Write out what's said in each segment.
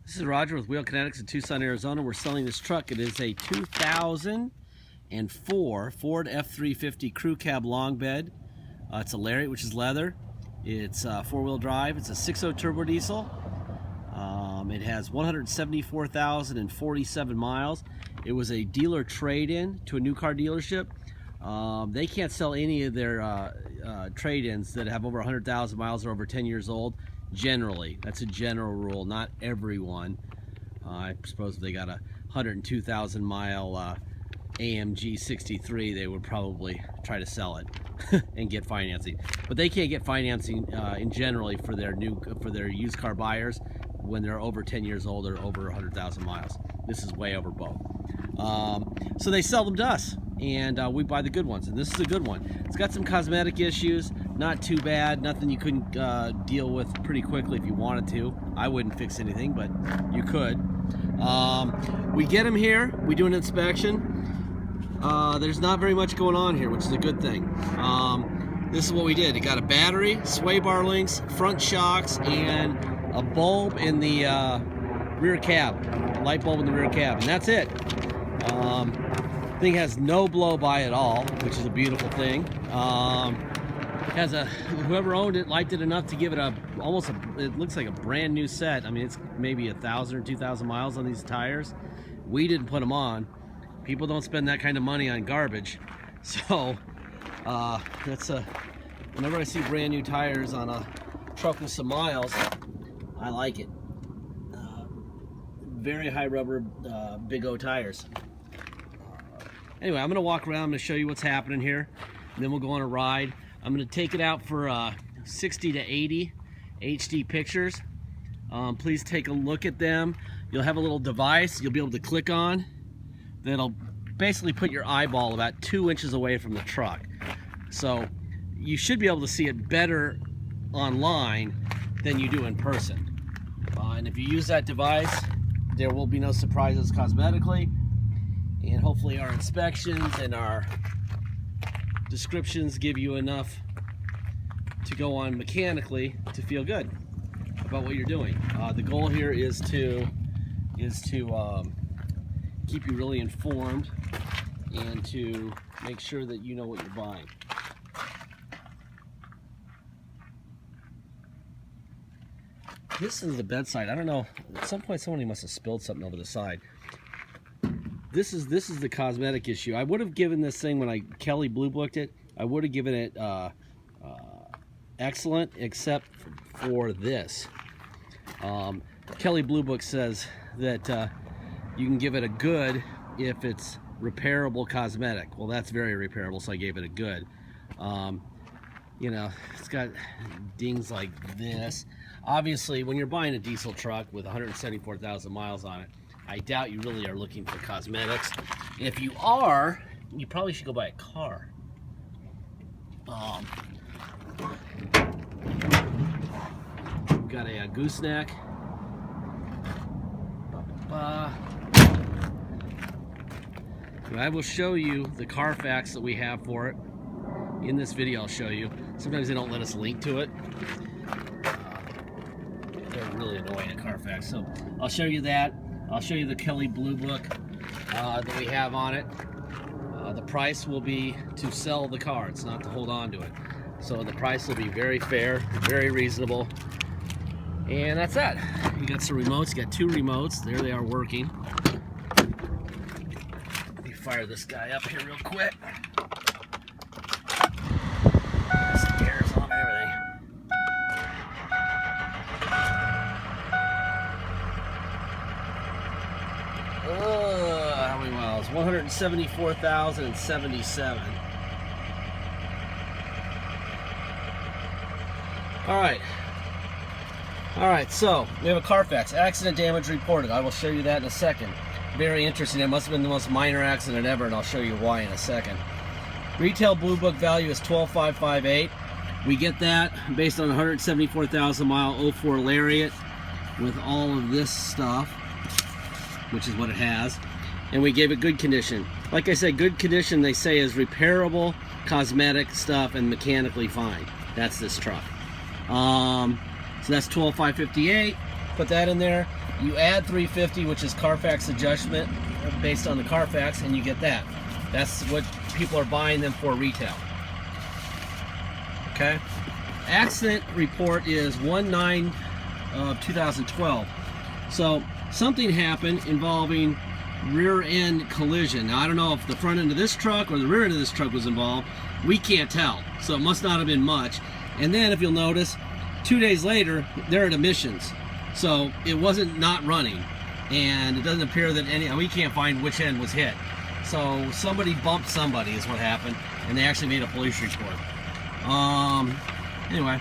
This is Roger with Wheel Kinetics in Tucson, Arizona. We're selling this truck. It is a 2004 Ford F350 crew cab long bed. It's a Lariat, which is leather. It's four-wheel drive. It's a 6.0 turbo diesel. It has 174,047 miles. It was a dealer trade-in to a new car dealership. They can't sell any of their trade-ins that have over 100,000 miles or over 10 years old. Generally, that's a general rule, not everyone. I suppose if they got a 102,000 mile AMG 63, they would probably try to sell it and get financing. But they can't get financing in generally for their used car buyers when they're over 10 years old or over 100,000 miles. This is way over both. So they sell them to us, and we buy the good ones, and this is a good one. It's got some cosmetic issues, not too bad, nothing you couldn't deal with pretty quickly if you wanted to. I wouldn't fix anything, but you could. We get them here, we do an inspection. There's not very much going on here, which is a good thing. This is what we did. It got a battery, sway bar links, front shocks, and a bulb in the rear cab, a light bulb in the rear cab, and that's it. Thing has no blow by at all, which is a beautiful thing. Has a, whoever owned it liked it enough to give it it looks like a brand new set. I mean, it's maybe 1,000 or 2,000 miles on these tires. We didn't put them on. People don't spend that kind of money on garbage. So whenever I see brand new tires on a truck with some miles, I like it. Very high rubber, big O tires. Anyway, I'm gonna walk around, I'm gonna show you what's happening here, and then we'll go on a ride. I'm gonna take it out for 60 to 80 HD pictures. Please take a look at them. You'll have a little device you'll be able to click on that'll basically put your eyeball about 2 inches away from the truck. So you should be able to see it better online than you do in person. And if you use that device, there will be no surprises cosmetically. And hopefully our inspections and our descriptions give you enough to go on mechanically to feel good about what you're doing. The goal here is to keep you really informed and to make sure that you know what you're buying. This is the bedside. I don't know, at some point somebody must have spilled something over the side. This is the cosmetic issue. I would have given this thing, when Kelly Blue Booked it, I would have given it excellent, except for this. Kelly Blue Book says that you can give it a good if it's repairable cosmetic. Well, that's very repairable, so I gave it a good. You know, it's got dings like this. Obviously, when you're buying a diesel truck with 174,000 miles on it, I doubt you really are looking for cosmetics. If you are, you probably should go buy a car. We've got a gooseneck. I will show you the Carfax that we have for it. In this video, I'll show you. Sometimes they don't let us link to it. They're really annoying at Carfax. So I'll show you that. I'll show you the Kelly Blue Book that we have on it. The price will be to sell the car. It's not to hold on to it. So the price will be very fair, very reasonable. And that's that. You got some remotes. You got 2 remotes. There they are working. Let me fire this guy up here real quick. Some gears on and everything. How many miles? 174,077. All right, so we have a Carfax accident damage reported. I will show you that in a second. Very interesting. It must have been the most minor accident ever, and I'll show you why in a second. Retail Blue Book value is $12,558. We get that based on 174,000 mile 04 Lariat with all of this stuff, which is what it has, and we gave it good condition. Like I said, good condition they say is repairable, cosmetic stuff, and mechanically fine. That's this truck. So that's $12,558. Put that in there. You add 350, which is Carfax adjustment based on the Carfax, and you get that. That's what people are buying them for retail. Okay. Accident report is 1/9 of 2012. So something happened involving rear end collision. Now I don't know if the front end of this truck or the rear end of this truck was involved. We can't tell. So it must not have been much. And then if you'll notice, 2 days later, they're at emissions. So it wasn't not running. And it doesn't appear that we can't find which end was hit. So somebody bumped somebody is what happened. And they actually made a police report. Anyway,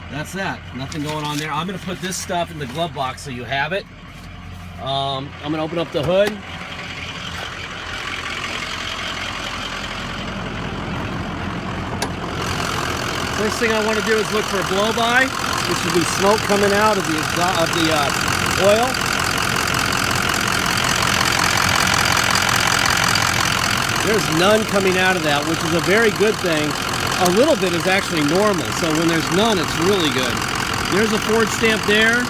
that's that. Nothing going on there. I'm going to put this stuff in the glove box so you have it. I'm going to open up the hood. First thing I want to do is look for a blow-by. This would be smoke coming out of the oil. There's none coming out of that, which is a very good thing. A little bit is actually normal, so when there's none, it's really good. There's a Ford stamp there.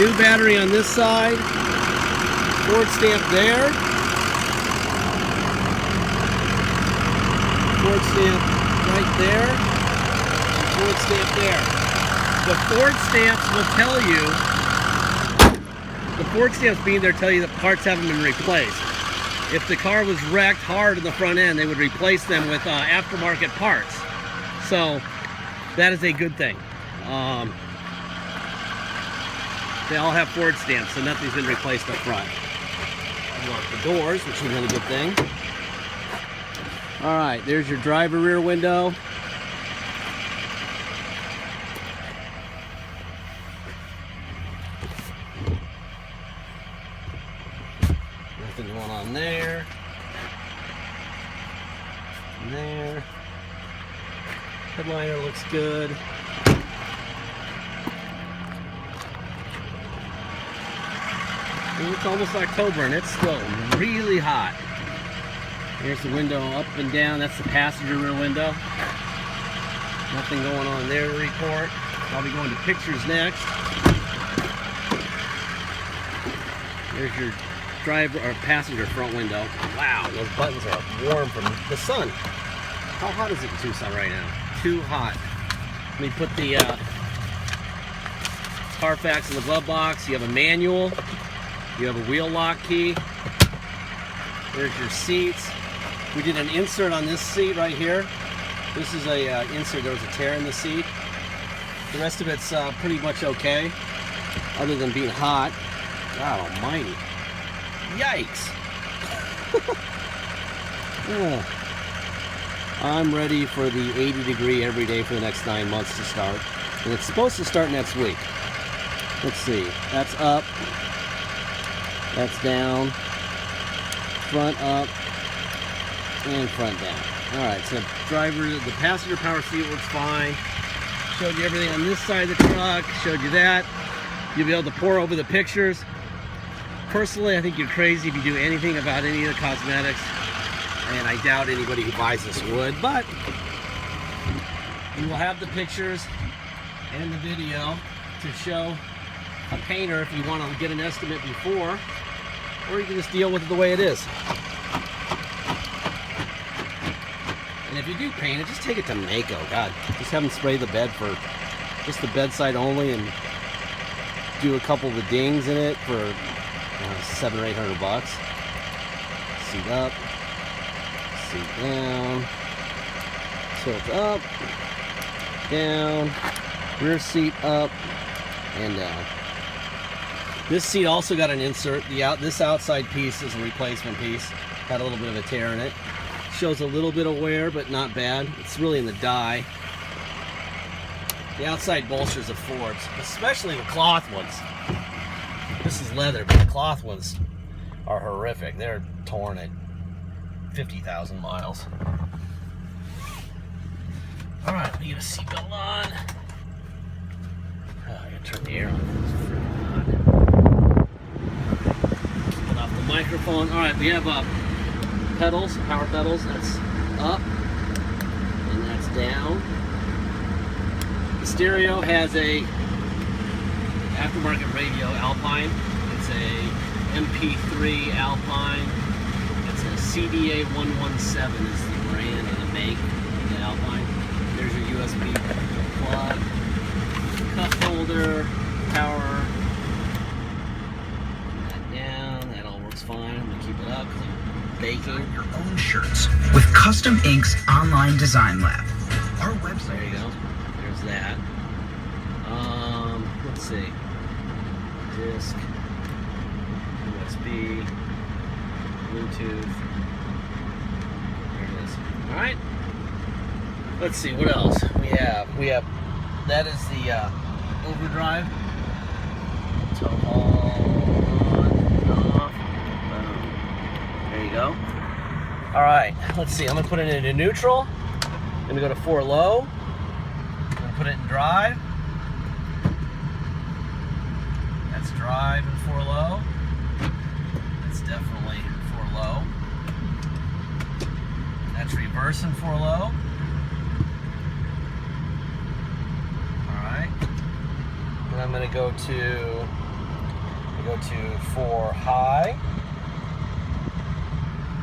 New battery on this side. Ford stamp there. Ford stamp right there. Ford stamp there. The Ford stamps will tell you, the Ford stamps being there tell you that parts haven't been replaced. If the car was wrecked hard in the front end, they would replace them with aftermarket parts. So that is a good thing. They all have Ford stamps, so nothing's been replaced up front. Unlock the doors, which is another good thing. All right, there's your driver rear window. Nothing going on there. And there. Headliner looks good. It's almost October and it's still really hot. Here's the window up and down. That's the passenger rear window. Nothing going on there to report. I'll be going to pictures next. There's your driver or passenger front window. Wow, those buttons are warm from the sun. How hot is it in Tucson right now? Too hot. Let me put the Carfax in the glove box. You have a manual. You have a wheel lock key. There's your seats. We did an insert on this seat right here. This is a insert. There was a tear in the seat. The rest of it's pretty much okay, other than being hot. God almighty. Yikes. Oh. I'm ready for the 80 degree every day for the next 9 months to start. And it's supposed to start next week. Let's see. That's up. That's down. Front up. And front down. Alright, so the passenger power seat looks fine. Showed you everything on this side of the truck. Showed you that. You'll be able to pour over the pictures. Personally, I think you're crazy if you do anything about any of the cosmetics. And I doubt anybody who buys this would, but you will have the pictures and the video to show a painter if you want to get an estimate before, or you can just deal with it the way it is. And if you do paint it, just take it to Mako. God, just have them spray the bed for just the bedside only, and do a couple of the dings in it for $700 or $800. Seat up. Seat down, tilt up, down, rear seat up, and down. This seat also got an insert. This outside piece is a replacement piece. Got a little bit of a tear in it. Shows a little bit of wear, but not bad. It's really in the dye. The outside bolsters of Fords, especially the cloth ones. This is leather, but the cloth ones are horrific. They're torn at 50,000 miles. All right, we get a seatbelt on. Oh, I gotta turn the air on. It's freaking hot. Get off the microphone. All right, we have pedals, power pedals. That's up and that's down. The stereo has a aftermarket radio, Alpine. a MP3 Alpine. It's a CDA 117 is the brand and the make of the Alpine. There's your USB plug, cup holder, power. That down. That all works fine. I'm gonna keep it up because I'm baking. Your own shirts with Custom Ink's online design lab. Our website. There you go. There's that. Let's see. Disc, USB, Bluetooth. There it is. All right. Let's see what else we have. That is the overdrive. Tow haul on and off. Boom. There you go. All right. Let's see. I'm gonna put it into neutral. I'm gonna go to 4 low. I'm gonna put it in drive. That's drive and 4 low. That's definitely 4 low. That's reverse and 4 low. Alright. And I'm gonna go to 4 high.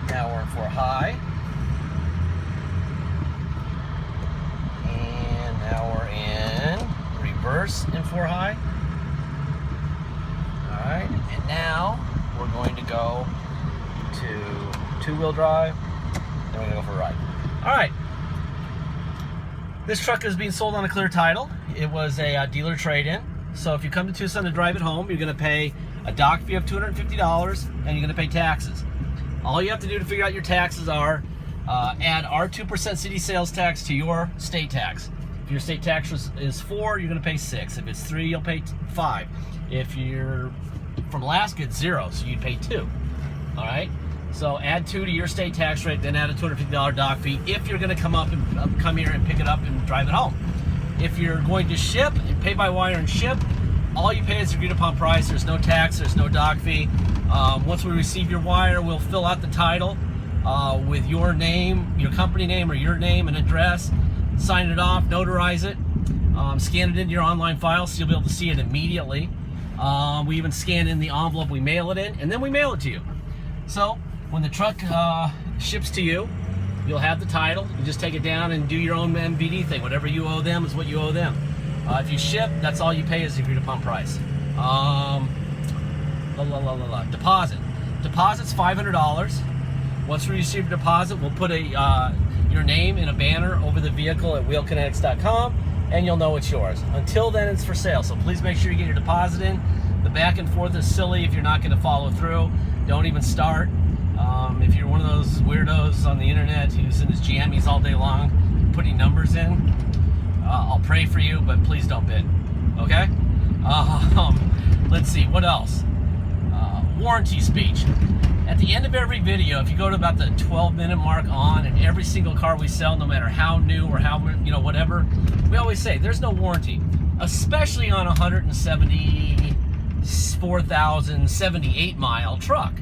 Now we're in 4 high. And now we're in reverse in 4 high. Alright, and now we're going to go to 2-wheel drive, and we're going to go for a ride. Alright, this truck is being sold on a clear title. It was a dealer trade-in, so if you come to Tucson to drive it home, you're going to pay a dock fee of $250, and you're going to pay taxes. All you have to do to figure out your taxes are add our 2% city sales tax to your state tax. If your state tax is 4, you're going to pay 6. If it's 3, you'll pay 5. If you're from Alaska, it's 0, so you'd pay 2. All right. So add 2 to your state tax rate, then add a $250 dock fee if you're going to come here and pick it up and drive it home. If you're going to ship and pay by wire and ship, all you pay is agreed upon price. There's no tax. There's no dock fee. Once we receive your wire, we'll fill out the title with your name, your company name, or your name and address. Sign it off, notarize it, scan it into your online file so you'll be able to see it immediately. We even scan in the envelope we mail it in, and then we mail it to you. So when the truck ships to you, you'll have the title. You just take it down and do your own MVD thing. Whatever you owe them is what you owe them. If you ship, that's all you pay is agreed upon price. Deposit. Deposit's $500. Once we receive a deposit, we'll put your name in a banner over the vehicle at wheelkinetics.com, and you'll know it's yours. Until then, it's for sale, so please make sure you get your deposit in. The back and forth is silly if you're not going to follow through. Don't even start. If you're one of those weirdos on the internet who's in his jammies all day long putting numbers in, I'll pray for you, but please don't bid. Okay? Let's see, what else? Warranty speech. At the end of every video, if you go to about the 12-minute mark on, and every single car we sell, no matter how new or how, whatever, we always say there's no warranty, especially on a 174,078 mile truck.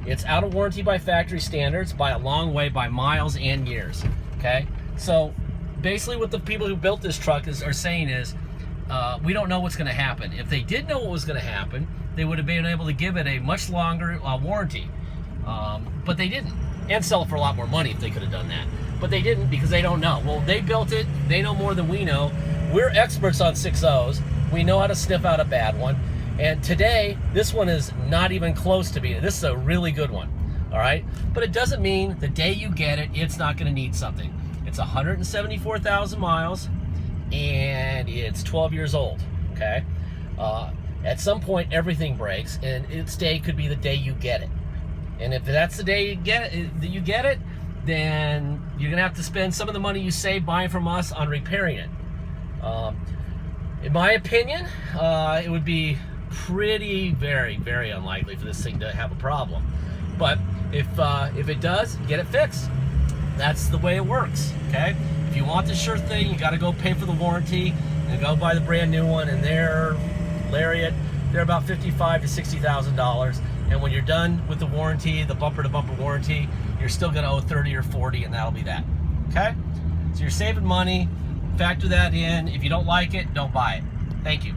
It's out of warranty by factory standards by a long way, by miles and years. Okay, so basically what the people who built this truck are saying is, we don't know what's going to happen. If they did know what was going to happen, they would have been able to give it a much longer warranty. But they didn't, and sell it for a lot more money if they could have done that. But they didn't because they don't know. Well, they built it. They know more than we know. We're experts on 6.0s. We know how to sniff out a bad one. And today, this one is not even close to being. This is a really good one. All right? But it doesn't mean the day you get it, it's not going to need something. It's 174,000 miles, and it's 12 years old. Okay? At some point, everything breaks, and its day could be the day you get it. And if that's the day you get it, then you're gonna have to spend some of the money you save buying from us on repairing it. In my opinion, it would be very, very unlikely for this thing to have a problem. But if it does, get it fixed. That's the way it works. Okay. If you want the sure thing, you got to go pay for the warranty and go buy the brand new one. And they're Lariat. They're about $55,000 to $60,000. And when you're done with the warranty, the bumper-to-bumper warranty, you're still going to owe $30,000 or $40,000, and that'll be that. Okay? So you're saving money. Factor that in. If you don't like it, don't buy it. Thank you.